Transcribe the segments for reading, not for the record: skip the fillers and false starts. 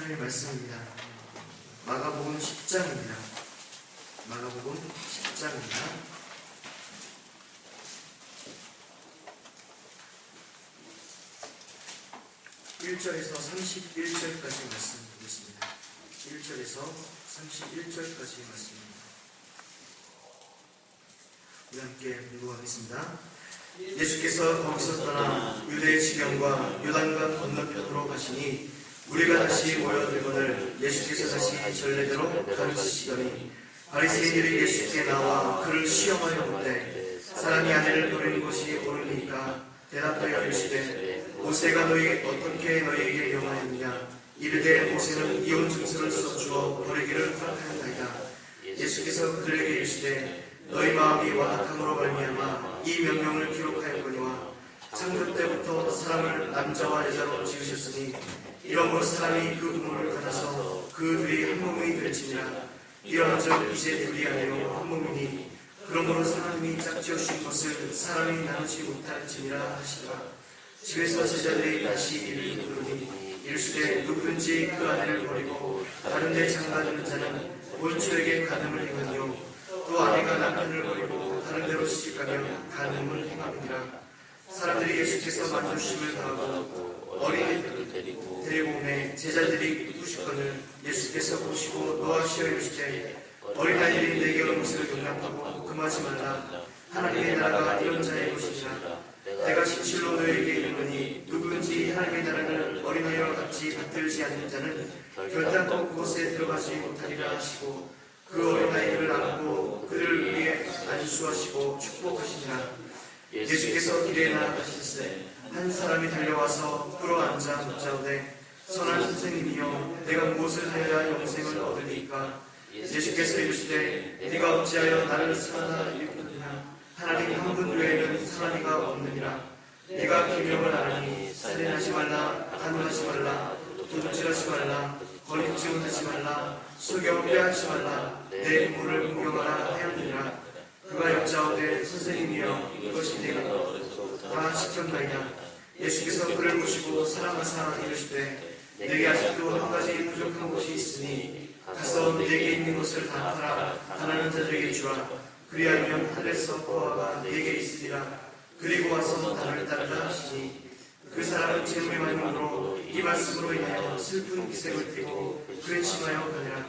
하나님의 말씀입니다. 마가복음 10장입니다. 마가복음 10장입니다. 1절에서 31절까지 말씀 보겠습니다. 1절에서 31절까지 말씀입니다. 우리 함께 읽어가겠습니다. 예수께서 거기서 떠나 유대의 지경과 요단강 건너편으로 가시니 우리가 다시 모여들거늘 예수께서 다시 전례대로 가르치시더니 바리새인들이 예수께 나와 그를 시험하려 묻되 사람이 아내를 버리는 것이 옳으니까 대답하여 이르시되 모세가 어떻게 너희에게 명하였느냐 이르되 모세는 이혼 증서를 써주어 버리기를 허락하였나이다. 예수께서 그들에게 이르시되 너희 마음이 완악함으로 말미암아 이 명령을 기록하였거니와 창조 때부터 사람을 남자와 여자로 지으셨으니 이러므로 사람이 그 부모를 받아서 그 둘이 한 몸이 될지니라. 이런즉 이제 둘이 아니요 한 몸이니 그러므로 하나님이 짝지어주신 것을 사람이 나누지 못할지니라 하시더라. 집에서 제자들이 다시 이를 부르니 이르시되 누구든지 그 아내를 버리고 다른 데 장가드는 자는 본주에게 간음을 행하니요 또 아내가 남편을 버리고 다른 데로 시집가면 간음을 행함이니라. 사람들이 예수께서 만주심을 당하고 어린이들을 데리고 오매 제자들이 꾸짖거늘 예수께서 보시고 노하시어 이르시되 어린아이들이 내게 오는 것을 용납하고 금하지 말라. 하나님의 나라가 이런 자의 것이니라. 내가 진실로 너희에게 이르노니 누구든지 하나님의 나라를 어린아이와 같이 받들지 않는 자는 결단코 그곳에 들어가지 못하리라 하시고 그 어린아이들을 안고 그들을 위해 안수하시고 축복하시니라. 예수께서 길에 나아가실세 한 사람이 달려와서 끌어앉아 묻자오되 선한 선생님이여 내가 무엇을 하여야 영생을 얻으리이까. 예수께서 이르시되 네가 어찌하여 나를 사랑하라 일컫느냐. 하나님 한 분 외에는 사랑이가 없느니라. 네가 계명을 아느니 살인하지 말라, 간음하지 말라, 도둑질하지 말라, 거짓증언하지 말라, 속여 빼앗지 말라, 내 부모를 공경하라 하였느니라. 그가 여짜오되 선생님이여 이것이 내가 다 시켰나이다. 예수께서 그를 보시고 사랑하사 이르시되 내게 아직도 한 가지 부족한 것이 있으니 가서 내게 있는 것을 다 팔아 가난한 자들에게 주라. 그리하면 하늘에서 보화가 내게 있으리라. 그리고 와서 나를 따르라 하시니 그 사람은 재물이 많음으로 이 말씀으로 인하여 슬픈 기색을 띠고 근심하여 가니라.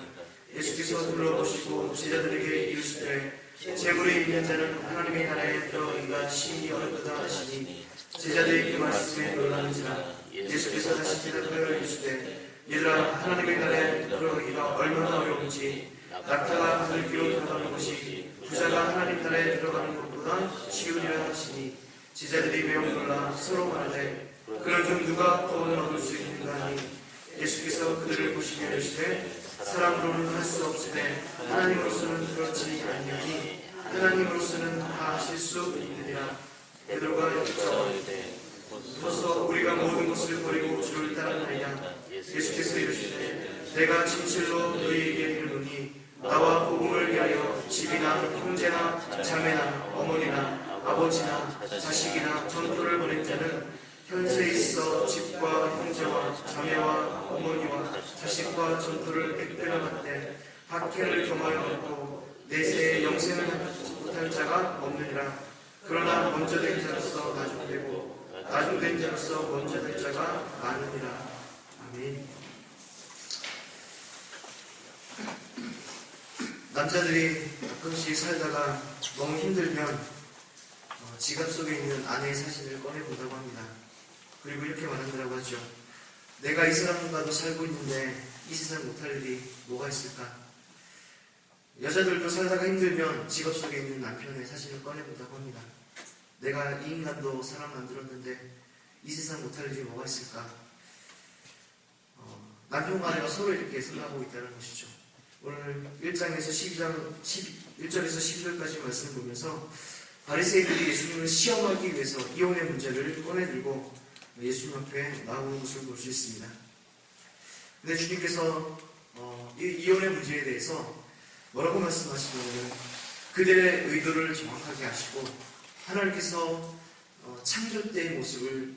예수께서 둘러보시고 제자들에게 이르시되 재물이 있는 자는 하나님의 나라에 들어가기가 심히 어렵다 하시니 제자들이 그 말씀에 놀라는지라. 예수께서 다시 대답하여 이르시되 얘들아 하나님의 나라에 들어가기가 얼마나 어려운지 낙타가 하늘길로 들어가는 것이 부자가 하나님 나라에 들어가는 것보다 쉬우리라 하시니 제자들이 매우 놀라 서로 말하되 그런 중 누가 구원을 얻을 수 있는가 하니 예수께서 그들을 보시며 이르시되 사람으로는 할 수 없으되 하나님으로서는 그렇지 아니하니 하나님으로서는 다 하실 수 있느니라. 베드로가 여쭈어이르되 서서 우리가 모든 것을 버리고 주를 따르나이다. 예수께서 이르시되 내가 진실로 너희에게 이르노니 나와 복음을 위하여 집이나 형제나 자매나 어머니나 아버지나 자식이나 전토를 벌인 자는 현세에 있어 집과 형제와 자매와 어머니와 자식과 전토를 백배나 받되 박해를 경하여 얻고 내세에 영생을 못할 자가 없느니라. 그러나 먼저 된 자로서 나중되고 나중된 자로서 먼저 될 자가 많으니라. 아멘. 남자들이 가끔씩 살다가 너무 힘들면 지갑 속에 있는 아내의 사진을 꺼내본다고 합니다. 그리고 이렇게 말한다고 하죠. 내가 이 사람과도 살고 있는데 이 세상 못할 일이 뭐가 있을까? 여자들도 살다가 힘들면 지갑 속에 있는 남편의 사진을 꺼내본다고 합니다. 내가 이 인간도 사람 만들었는데 이 세상 못할 일이 뭐가 있을까? 남편과 아내가 서로 이렇게 생각하고 있다는 것이죠. 오늘 1장에서 1절에서 12절까지 말씀을 보면서 바리새인들이 예수님을 시험하기 위해서 이혼의 문제를 꺼내들고 예수님 앞에 나오는 것을 볼 수 있습니다. 근데 주님께서 이 이혼의 문제에 대해서 뭐라고 말씀하시냐면 그들의 의도를 정확하게 아시고 하나님께서 창조 때의 모습을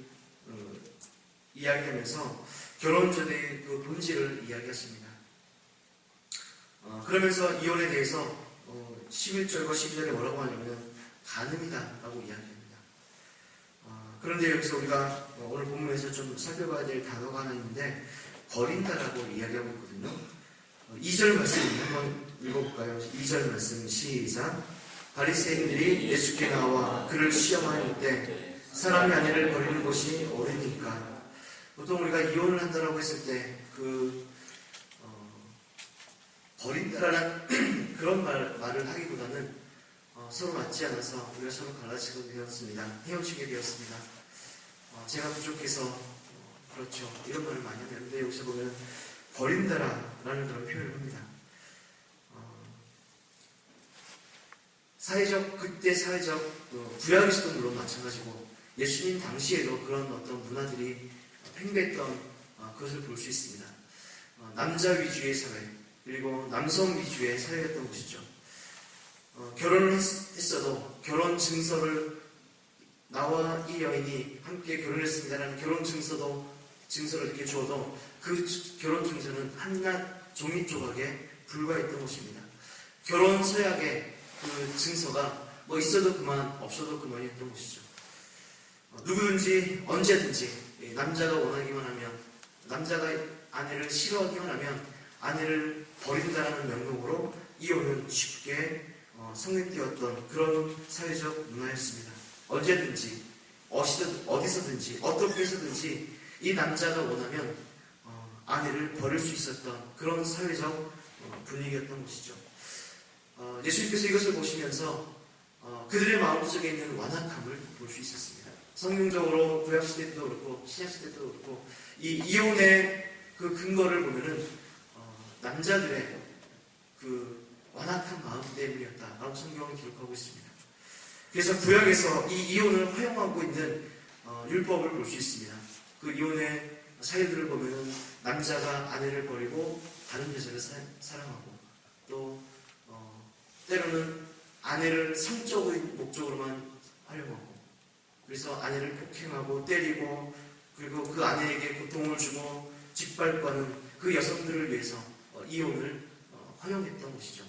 이야기하면서 결혼전의 그 본질을 이야기하십니다. 그러면서 이혼에 대해서 11절과 12절에 뭐라고 하냐면 간음이다라고 이야기합니다. 그런데 여기서 우리가 오늘 본문에서 좀 살펴봐야 될 단어가 하나 있는데 버린다라고 이야기하고 있거든요. 2절 말씀 한번 읽어볼까요? 2절 말씀 시작. 바리새인들이 예수께 나와 그를 시험하여 때 사람이 아내를 버리는 것이 옳으니까. 보통 우리가 이혼을 한다라고 했을 때 버린다라는 그런 말을 하기보다는 서로 맞지 않아서 우리가 서로 갈라지게 되었습니다. 헤어지게 되었습니다. 제가 부족해서 그렇죠. 이런 말을 많이 하는데 여기서 보면 버린다라는 그런 표현을 합니다. 그때 사회적 구약에서도 물론 마찬가지고 예수님 당시에도 그런 어떤 문화들이 팽배했던 그것을 볼 수 있습니다. 남자 위주의 사회 그리고 남성 위주의 사회였던 것이죠. 결혼을 했어도 결혼 증서를 나와 이 여인이 함께 결혼했습니다라는 결혼 증서를 이렇게 주어도 그 결혼 증서는 한낱 종이 조각에 불과했던 것입니다. 결혼 서약의 그 증서가 뭐 있어도 그만 없어도 그만이었던 것이죠. 누구든지 언제든지 남자가 원하기만 하면 남자가 아내를 싫어하기만 하면 아내를 버린다라는 명목으로 이혼은 쉽게 성립되었던 그런 사회적 문화였습니다. 언제든지 어디서든지 어떻게 해서든지 이 남자가 원하면 아내를 버릴 수 있었던 그런 사회적 분위기였던 것이죠. 예수님께서 이것을 보시면서 그들의 마음속에 있는 완악함을 볼 수 있었습니다. 성경적으로 구약시대 때도 그렇고 신약시대 때도 그렇고 이 이혼의 그 근거를 보면은 남자들의 그 완악한 마음 때문이었다라고 성경은 기록하고 있습니다. 그래서 구약에서 이 이혼을 허용하고 있는 율법을 볼 수 있습니다. 그 이혼의 사례들을 보면은 남자가 아내를 버리고 다른 여자를 사랑하고 또 때로는 아내를 성적인 목적으로만 활용하고 그래서 아내를 폭행하고 때리고 그리고 그 아내에게 고통을 주고 짓밟고하는 그 여성들을 위해서 이혼을 허용했던 것이죠.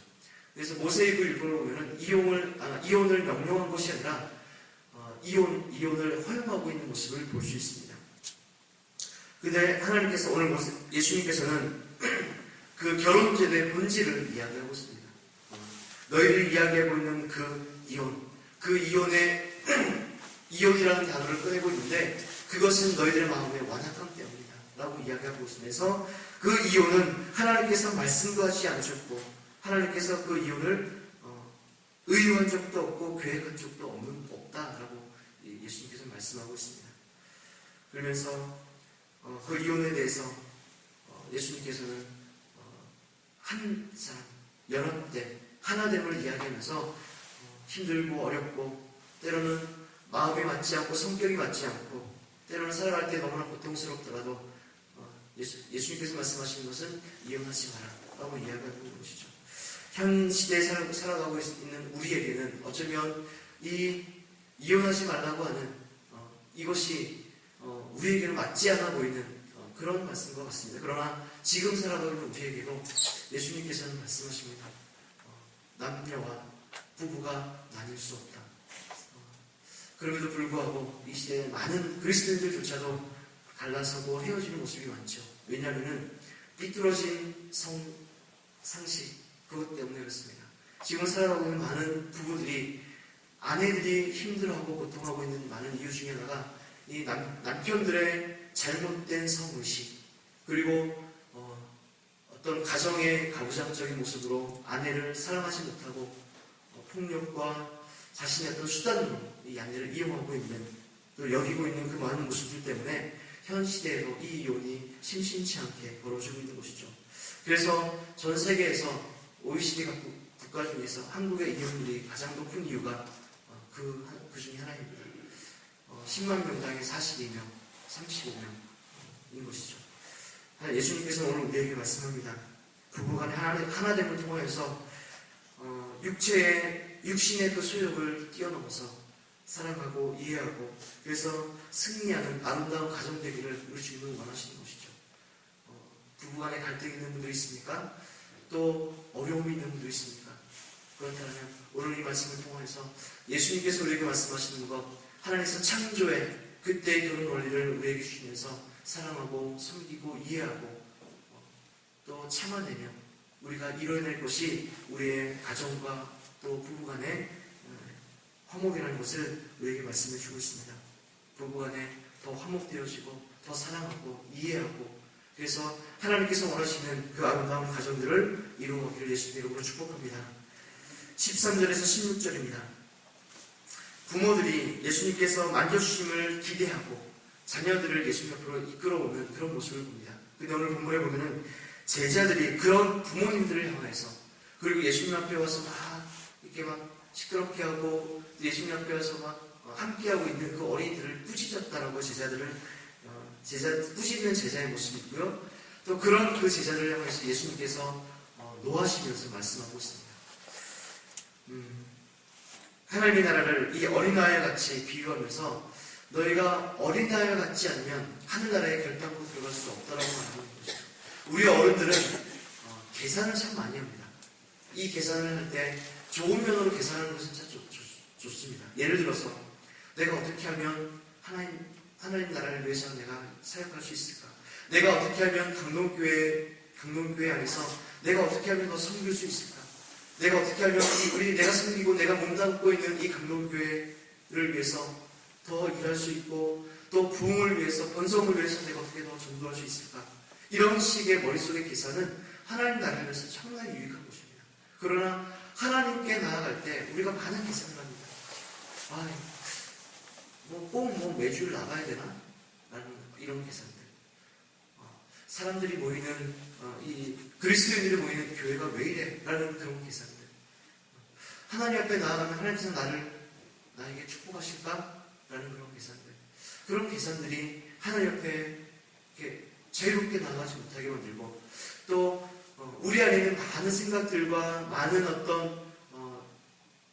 그래서 모세의 그 율법을 보면은 이혼을 명령한 것이 아니라 이혼을 허용하고 있는 모습을 볼 수 있습니다. 근데 하나님께서 오늘 예수님께서는 그 결혼제도의 본질을 이야기하고 있습니다. 너희들이 이야기하고 있는 그 이혼이라는 단어를 꺼내고 있는데 그것은 너희들의 마음의 완악함 때문이다 라고 이야기하고 있으면서 그 이혼은 하나님께서 말씀도 하지 않으셨고 하나님께서 그 이혼을 의유한 적도 없고 계획한 적도 없다라고 예수님께서 말씀하고 있습니다. 그러면서 그 이혼에 대해서 예수님께서는 한 사람, 연합된 하나됨을 이야기하면서 힘들고 어렵고 때로는 마음이 맞지 않고 성격이 맞지 않고 때로는 살아갈 때 너무나 고통스럽더라도 예수님께서 말씀하시는 것은 이혼하지 마라 라고 이야기하고 있는 것이죠. 현 시대에 살아가고 있는 우리에게는 어쩌면 이 이혼하지 말라고 하는 이것이 우리에게는 맞지 않아 보이는 그런 말씀과 같습니다. 그러나 지금 살아가고 있는 우리에게도 예수님께서는 말씀하십니다. 남녀와 부부가 나뉠 수 없다. 그럼에도 불구하고 이 시대에 많은 그리스도인들조차도 갈라서고 헤어지는 모습이 많죠. 왜냐하면 삐뚤어진 상식 그것 때문에 그렇습니다. 지금 살아가고 있는 많은 부부들이 아내들이 힘들어하고 고통하고 있는 많은 이유 중에 하나가 이 남편들의 잘못된 성의식 그리고 어떤 가정의 가부장적인 모습으로 아내를 사랑하지 못하고 폭력과 자신의 어떤 수단으로 이 아내를 이용하고 있는 또 여기고 있는 그 많은 모습들 때문에 현 시대에도 이 이혼이 심심치 않게 벌어지고 있는 것이죠. 그래서 전 세계에서 OECD 국가 중에서 한국의 이혼율이 가장 높은 이유가 그 중에 하나입니다. 10만 명당에 42명, 35명인 것이죠. 예수님께서 오늘 우리에게 말씀합니다. 부부간의 하나됨을 통하여서 육신의 그 소욕을 뛰어넘어서 사랑하고 이해하고 그래서 승리하는 아름다운 가정 되기를 우리 주님은 원하시는 것이죠. 부부간에 갈등이 있는 분들이 있습니까? 또 어려움이 있는 분들이 있습니까? 그렇다면 오늘 이 말씀을 통해서 예수님께서 우리에게 말씀하시는 것, 하나님께서 창조의 그때의 결혼 원리를 우리에게 주시면서 사랑하고 섬기고 이해하고 또 참아내며 우리가 이뤄낼 것이 우리의 가정과 또 부부간의 화목이라는 것을 우리에게 말씀해 주고 있습니다. 부부간에 더 화목되어지고 더 사랑하고 이해하고, 그래서 하나님께서 원하시는 그 아름다운 가정들을 이루어가기를 예수님의 이름으로 축복합니다. 13절에서 16절입니다. 부모들이 예수님께서 만져주심을 기대하고 자녀들을 예수님 앞으로 이끌어오는 그런 모습을 봅니다. 근데 오늘 본문에 보면은 제자들이 그런 부모님들을 향해서, 그리고 예수님 앞에 와서 막 이렇게 막 시끄럽게 하고 예수님 앞에 와서 막 함께하고 있는 그 어린이들을 꾸짖었다라고 꾸짖는 제자의 모습이 있고요. 또 그런 그 제자들을 향해서 예수님께서 노하시면서 말씀하고 있습니다. 하나님의 나라를 이 어린아이와 같이 비유하면서 너희가 어린아이와 같지 않으면 하늘나라에 결단코 들어갈 수 없다라고 말하는 것이죠. 우리 어른들은 계산을 참 많이 합니다. 이 계산을 할 때 좋은 면으로 계산하는 것은 참 좋습니다. 예를 들어서 내가 어떻게 하면 하나님 나라를 위해서 내가 사역할 수 있을까? 내가 어떻게 하면 강동교회 안에서 내가 어떻게 하면 더 섬길 수 있을까? 내가 어떻게 하면 내가 섬기고 내가 몸담고 있는 이 강동교회를 위해서 더 일할 수 있고 또 부흥을 위해서, 번성을 위해서 내가 어떻게 더 전도할 수 있을까? 이런 식의 머릿속의 계산은 하나님 나라를 위해서 정말 유익한 것입니다. 그러나 하나님께 나아갈 때 우리가 많은 계산을 합니다. 꼭 매주 나가야 되나? 라는 이런 계산들. 사람들이 모이는, 이 그리스도인들이 모이는 교회가 왜 이래? 라는 그런 계산들. 하나님 앞에 나아가면 하나님께서 나에게 축복하실까? 라는 그런 계산들. 그런 계산들이 하나님 앞에 이렇게 자유롭게 나아가지 못하게 만들고, 또 우리 안에 있는 많은 생각들과 많은 어떤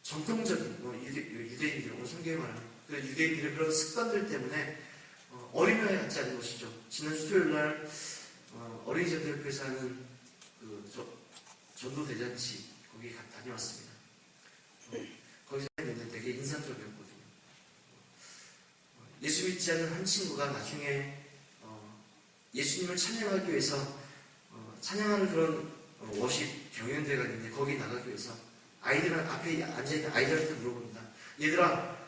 전통적인 유대인들, 오늘 성경에 말하는 그 유대인들의 그런 습관들 때문에 어린아이 같지 않은 것이죠. 지난 수요일날 어린이전도협회에서 하는 그 전도대잔치 거기 다녀왔습니다. 거기서 했는데 되게 인상적이었거든요. 예수 믿지 않는 한 친구가 나중에 예수님을 찬양하기 위해서 찬양하는 그런 워십 경연대회가 있는데 거기 나가기 위해서 아이들 앞에 앉아있는 아이들한테 물어봅니다. 얘들아,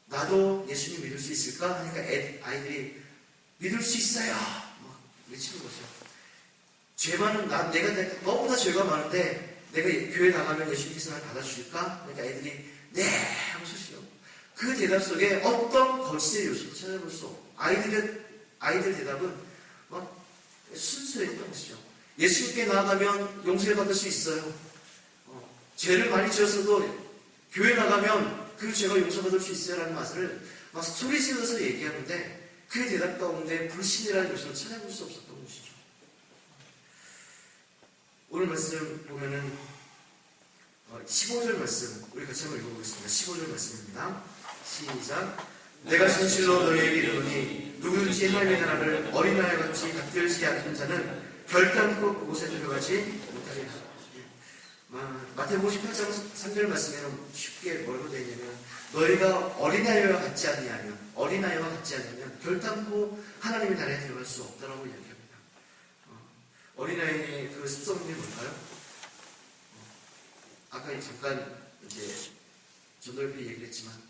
나도 예수님 믿을 수 있을까? 하니까 아이들이 믿을 수 있어요! 막 외치는 거죠. 죄 많은 내가 너보다 죄가 많은데 내가 교회 나가면 예수님께서 날 받아주실까? 그러니까 애들이 네! 하고 소시요. 그 대답 속에 어떤 거짓의 요소도 찾아볼 수 없고 아이들 대답은 막 순수했던 것이죠. 예수님께 나아가면 용서를 받을 수 있어요. 죄를 많이 지었어도 교회 나가면 그 죄가 용서받을 수 있어요 라는 말을 막 소리 지르면서 얘기하는데 그 대답 가운데 불신이라는 요소를 찾아볼 수 없었던 것이죠. 오늘 말씀 보면은 15절 말씀 우리 같이 한번 읽어보겠습니다. 15절 말씀입니다. 시작. 내가 진실로 너희에게 이르노니 누구든지 하나님의 나라를 어린아이와 같이 받들지 않는 자는 결단코 그곳에 들어가지 못하게 하라. 마태복음 18장 3절 말씀에는 쉽게 뭐라고 되어 있냐면 너희가 어린아이와 같지 않으면 결단코 하나님의 나라에 들어갈 수 없다라고 이야기합니다. 어린아이의 그 습성이 뭘까요? 아까 잠깐 이제 전도협회 얘기를 했지만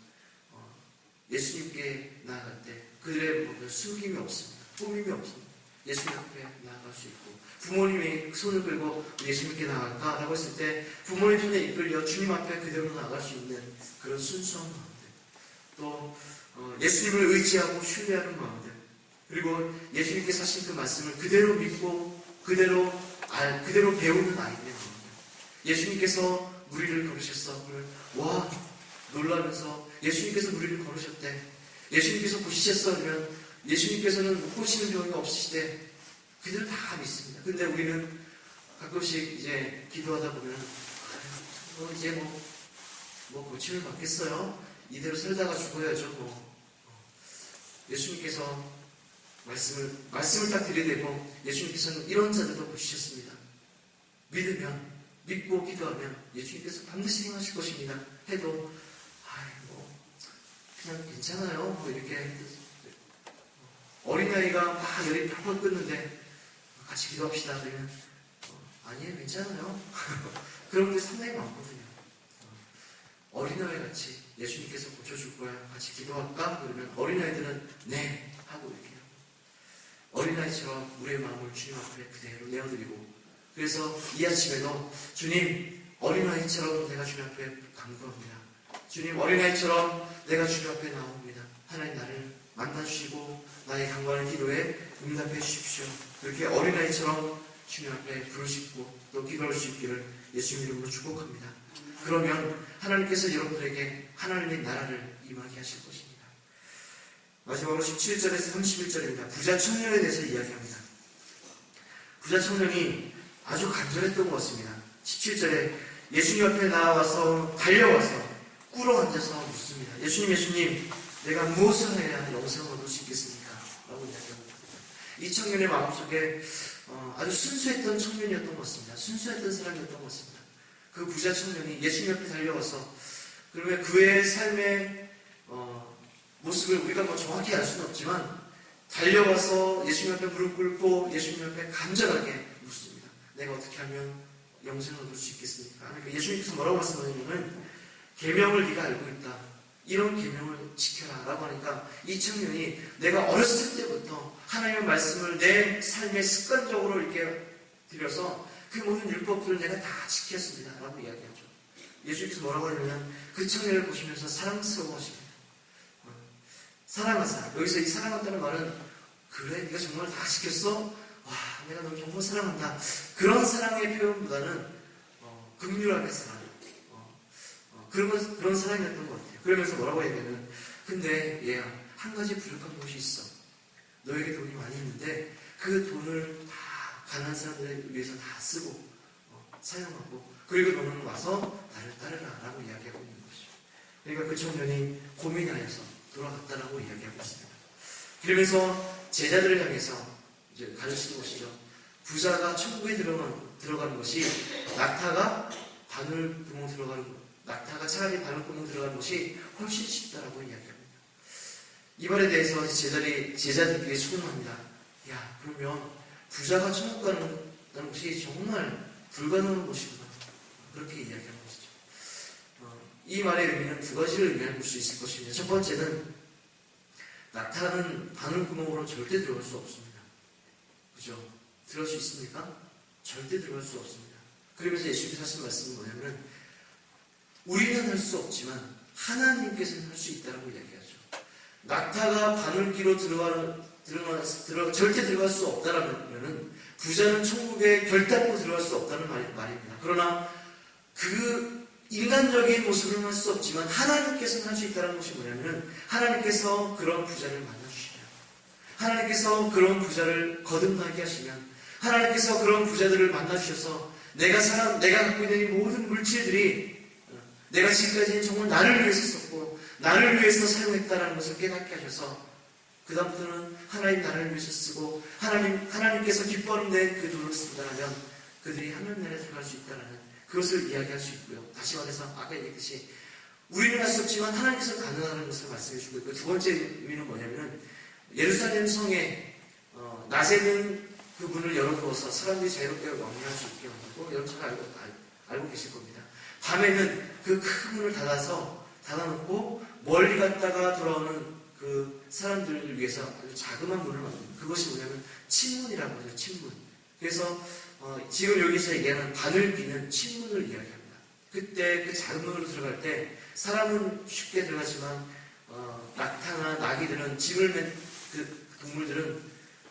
예수님께 나아갈 때 그들의 숨김이 없습니다. 꾸밈이 없습니다. 예수님 앞에 나아갈 수 있고 부모님이 손을 끌고 예수님께 나아갈까? 라고 했을 때 부모님 손에 이끌려 주님 앞에 그대로 나아갈 수 있는 그런 순수한 마음들, 또 예수님을 의지하고 신뢰하는 마음들, 그리고 예수님께서 하신 그 말씀을 그대로 믿고 그대로 배우는 아이들의 마음들. 예수님께서 무리를 걸으셨어. 와 놀라면서 예수님께서 무리를 걸으셨대. 예수님께서 보시셨어. 그러면 예수님께서는 못 보시는 경우가 없으시대. 그들은 다 믿습니다. 근데 우리는 가끔씩 이제 기도하다 보면 이제 뭐 고침을 받겠어요? 이대로 살다가 죽어야죠. 예수님께서 말씀을 딱 들이대고 예수님께서는 이런 자들도 보시셨습니다. 믿고 기도하면 예수님께서 반드시 행하실 것입니다. 해도, 그냥 괜찮아요. 이렇게 어린아이가 막 열이 팍팍 끓는데 같이 기도합시다. 그러면 아니에요, 괜찮아요. 그런 분들이 상당히 많거든요. 어린아이 같이 예수님께서 고쳐줄 거야. 같이 기도할까? 그러면 어린아이들은 네 하고 이렇게 해요. 어린아이처럼 우리의 마음을 주님 앞에 그대로 내어드리고, 그래서 이 아침에도 주님, 어린아이처럼 내가 주님 앞에 간구합니다. 주님, 어린아이처럼 내가 주님 앞에 나옵니다. 하나님 나를 만나주시고 나의 간구하는 기도에 응답해 주십시오. 그렇게 어린아이처럼 주님 앞에 부르짖고 또 기도할 수 있기를 예수님 이름으로 축복합니다. 그러면 하나님께서 여러분들에게 하나님의 나라를 임하게 하실 것입니다. 마지막으로 17절에서 31절입니다. 부자 청년에 대해서 이야기합니다. 부자 청년이 아주 간절했던 것 같습니다. 17절에 예수님 앞에 달려와서 꿇어 앉아서 묻습니다. 예수님, 내가 무엇을 해야 영생을 얻을 수 있겠습니까? 라고 이야기합니다. 이 청년의 마음속에 아주 순수했던 청년이었던 것 같습니다. 순수했던 사람이었던 것 같습니다. 그 부자 청년이 예수님 앞에 달려와서, 그러면 그의 삶의 모습을 우리가 정확히 알 수는 없지만 달려와서 예수님 앞에 무릎 꿇고 예수님 앞에 간절하게 묻습니다. 내가 어떻게 하면 영생을 얻을 수 있겠습니까? 그러니까 예수님께서 뭐라고 말씀하냐면 계명을 네가 알고 있다. 이런 계명을 지켜라 라고 하니까 이 청년이 내가 어렸을 때부터 하나님의 말씀을 내 삶에 습관적으로 이렇게 들여서 그 모든 율법들을 내가 다 지켰습니다 라고 이야기하죠. 예수님께서 뭐라고 하냐면 그 청년을 보시면서 사랑스러워하십니다. 사랑하사. 여기서 이 사랑한다는 말은 그래 네가 정말 다 지켰어? 와 내가 널 정말 사랑한다. 그런 사랑의 표현보다는 긍휼하게 사랑. 그런 사랑이었던 것 같아요. 그러면서 뭐라고 얘기하면 근데 얘야 한 가지 부족한 것이 있어. 너에게 돈이 많이 있는데 그 돈을 다 가난한 사람들을 위해서 다 쓰고 사용하고 그리고 너는 와서 나를 따르라 라고 이야기하고 있는 것이죠. 그러니까 그 청년이 고민하여서 돌아갔다라고 이야기하고 있습니다. 그러면서 제자들을 향해서 이제 가르치는 것이죠. 부자가 천국에 들어가는 것이 낙타가 차라리 바늘구멍 들어가는 것이 훨씬 쉽다라고 이야기합니다. 이 말에 대해서 제자들끼리 수긍합니다. 야, 그러면 부자가 천국 가는 것이 정말 불가능한 것이구나. 그렇게 이야기하는 것이죠. 이 말의 의미는 두 가지를 의미할 수 있을 것입니다. 첫 번째는 낙타는 바늘구멍으로 절대 들어갈 수 없습니다. 그죠? 들어갈 수 있습니까? 절대 들어갈 수 없습니다. 그러면서 예수님께서 하신 말씀은 뭐냐면 우리는 할 수 없지만 하나님께서는 할 수 있다고 이야기하죠. 낙타가 바늘귀로 절대 들어갈 수 없다라면 부자는 천국에 결단코 들어갈 수 없다는 말입니다. 그러나 그 인간적인 모습으로는 할 수 없지만 하나님께서는 할 수 있다는 것이 뭐냐면 하나님께서 그런 부자를 만나주시면 하나님께서 그런 부자를 거듭나게 하시면 하나님께서 그런 부자들을 만나주셔서 내가 갖고 있는 이 모든 물질들이 내가 지금까지 정말 나를 위해서 썼고 나를 위해서 사용했다는 것을 깨닫게 하셔서 그 다음부터는 하나님 나라를 위해서 쓰고 하나님께서 기뻐하는데 그 돈을 쓴다면 그들이 하나님 나라에 들어갈 수 있다는 그것을 이야기할 수 있고요. 다시 말해서 아까 얘기했듯이 우리는 할 수 없지만 하나님께서 가능하다는 것을 말씀해 주고 있고 두 번째 의미는 뭐냐면 예루살렘 성에 낮에는 그 문을 열어두어서 사람들이 자유롭게 왕래할 수 있게 만들고 여러분 잘 알고 계실 겁니다. 밤에는 그 큰 문을 닫아놓고 멀리 갔다가 돌아오는 그 사람들을 위해서 아주 자그마한 문을 만듭니다. 그것이 뭐냐면 침문이라고 하죠. 침문. 그래서 지금 여기서 얘기하는 바늘귀는 침문을 이야기합니다. 그때 그 작은 문으로 들어갈 때 사람은 쉽게 들어가지만 낙타나 나귀들은 짐을 맨 그 동물들은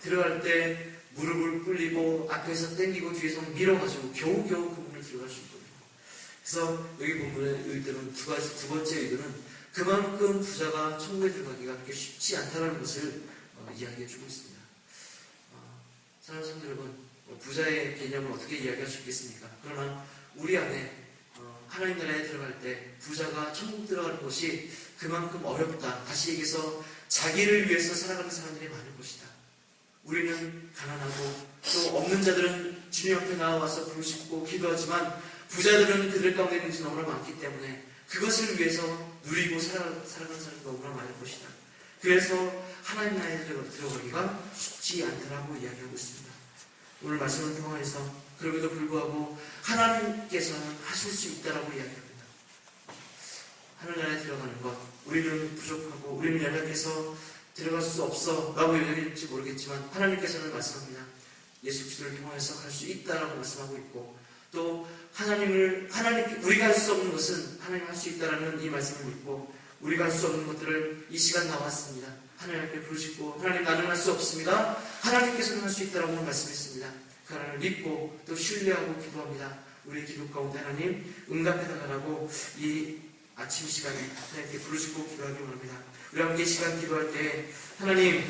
들어갈 때 무릎을 꿇리고 앞에서 당기고 뒤에서 밀어가지고 겨우겨우 그 문을 들어갈 수 있거든요. 그래서 여기 보면 의도는 두 번째 의도는 그만큼 부자가 천국에 들어가기가 그렇게 쉽지 않다는 것을 이야기해주고 있습니다. 사랑하는 성도 여러분, 부자의 개념을 어떻게 이야기할 수 있겠습니까? 그러나 우리 안에 하나님 나라에 들어갈 때 부자가 천국 들어가는 것이 그만큼 어렵다. 다시 얘기해서 자기를 위해서 살아가는 사람들이 많을 것이다. 우리는 가난하고 또 없는 자들은 주님 앞에 나와서 부르짖고 기도하지만 부자들은 그들 가운데 있는 것이 너무나 많기 때문에 그것을 위해서 누리고 살아가는 사람이 너무나 많을 것이다. 그래서 하나님 나라에 들어가기가 쉽지 않다라고 이야기하고 있습니다. 오늘 말씀을 통해서 그럼에도 불구하고 하나님께서는 하실 수 있다라고 이야기합니다. 하나님 나라에 들어가는 것, 우리는 부족하고 우리는 연약해서 들어갈 수 없어 라고 이야기할지 모르겠지만 하나님께서는 말씀합니다. 예수 그리스도를 통해서 갈 수 있다라고 말씀하고 있고 또 우리가 할 수 없는 것은 하나님이 할 수 있다라는 이 말씀을 믿고 우리가 할 수 없는 것들을 이 시간 나왔습니다. 하나님 앞에 부르짖고 하나님 나는 할 수 없습니다. 하나님께서는 할 수 있다라고 말씀했습니다. 그 하나님을 믿고 또 신뢰하고 기도합니다. 우리의 기도 가운데 하나님 응답해달라고 이 아침 시간에 하나님께 부르짖고 기도하기 원합니다. 우리 함께 이 시간 기도할 때 하나님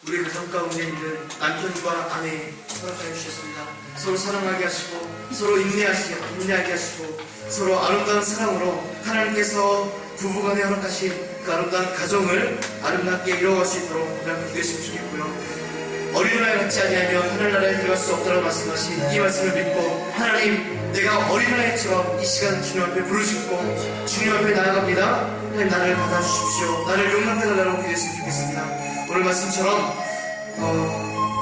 우리 가정 가운데 있는 남편과 아내 허락하여 주셨습니다. 서로 사랑하게 하시고 서로 인내하게 하시고 서로 아름다운 사랑으로 하나님께서 부부간에 허락하신 그 아름다운 가정을 아름답게 이루어갈 수 있도록 하나님 기도했으면 좋겠고요. 어린아이 같지 아니하면 하늘나라에 들어갈 수 없다고 말씀하신 이 말씀을 믿고 하나님 내가 어린아이처럼 이 시간 주님 앞에 부르짖고 주님 앞에 나아갑니다. 하나님 나를 받아주십시오. 나를 용납해달라고 기도했으면 좋겠습니다. 오늘 말씀처럼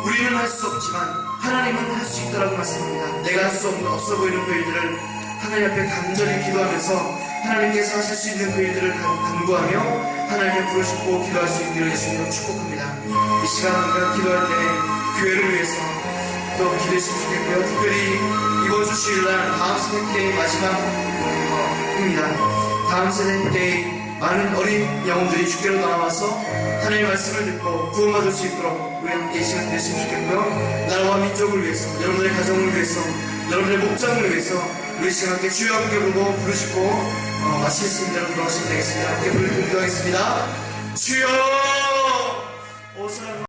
우리는 할 수 없지만 하나님은 할 수 있다라고 말씀합니다. 내가 할 수 없는 없어 보이는 그 일들을 하나님 앞에 간절히 기도하면서 하나님께서 하실 수 있는 그 일들을 간구하며 하나님께 부르짖고 기도할 수 있기를 예수님으로 축복합니다. 이 시간 우리가 기도할 때 교회를 위해서 또 기도했으면 좋겠고요. 특별히 이번 주 주일날 다음 세대때의 마지막입니다. 다음 세대때의 많은 어린 영혼들이 주께로 나와서 하나님의 말씀을 듣고 구원받을 수 있도록 우리 함께 이 시간 되셨으면 좋겠고요. 나라와 민족을 위해서, 여러분들의 가정을 위해서, 여러분들의 목장을 위해서 우리 시간 함께 주여 함께 부르고 부르시고 마치겠습니다. 여러분 돌아가시면 되겠습니다. 함께 부르고 기도하겠습니다. 주여! 오 사랑